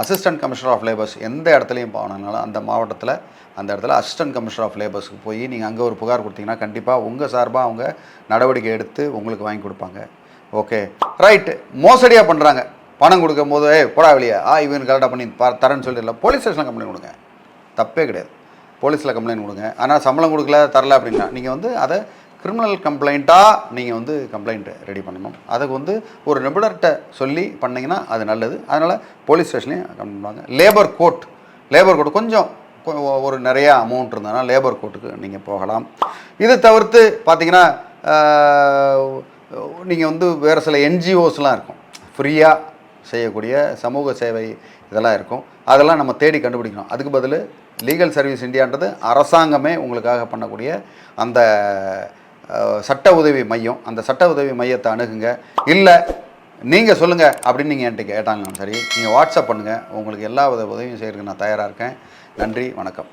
Assistant commissioner of labours எந்த இடத்துலையும் போனாலும் அந்த மாவட்டத்தில் அந்த இடத்துல அசிஸ்டன்ட் கமிஷனர் ஆஃப் லேபர்ஸுக்கு போய் நீங்கள் அங்கே ஒரு புகார் கொடுத்தீங்கன்னா கண்டிப்பாக உங்கள் சார்பாக அவங்க நடவடிக்கை எடுத்து உங்களுக்கு வாங்கி கொடுப்பாங்க. Okay right. மோசடியாக பண்ணுறாங்க, பணம் கொடுக்கும் போது போடா வெளியே இவன் கரெக்டாக பண்ணி தரேன்னு சொல்லிடல, போலீஸ் ஸ்டேஷனில் கம்ப்ளைண்ட் கொடுங்க, தப்பே கிடையாது. போலீஸில் கம்ப்ளைண்ட் கொடுங்க. ஆனால் சம்பளம் கொடுக்கல தரல அப்படின்னா நீங்கள் வந்து அதை கிரிமினல் கம்ப்ளைண்ட்டாக நீங்கள் வந்து கம்ப்ளைண்ட் ரெடி பண்ணணும். அதுக்கு ஒரு நிபுணர்கிட்ட சொல்லி பண்ணிங்கன்னா அது நல்லது. அதனால் போலீஸ் ஸ்டேஷன்லேயும் கம்ப்ளைண்ட் பண்ணுவாங்க. லேபர் கோர்ட் கொஞ்சம் ஒரு நிறையா அமௌண்ட் இருந்ததுன்னா லேபர் கோர்ட்டுக்கு நீங்கள் போகலாம். இது தவிர்த்து பார்த்தீங்கன்னா நீங்கள் வேறு சில என்ஜிஓஸ்லாம் இருக்கும், ஃப்ரீயாக செய்யக்கூடிய சமூக சேவை இதெல்லாம் இருக்கும். அதெல்லாம் நம்ம தேடி கண்டுபிடிக்கணும். அதுக்கு பதில் லீகல் சர்வீஸ் இந்தியான்றது அரசாங்கமே உங்களுக்காக பண்ணக்கூடிய அந்த சட்ட உதவி மையம், அந்த சட்ட உதவி மையத்தை அணுகுங்க. இல்லை நீங்கள் சொல்லுங்கள் அப்படின்னு நீங்கள் என்கிட்ட கேட்டாங்கன்னு சரி, நீங்கள் வாட்ஸ்அப் பண்ணுங்கள். உங்களுக்கு எல்லா உதவியும் செய்கிறதுக்கு நான் தயாராக இருக்கேன். நன்றி, வணக்கம்.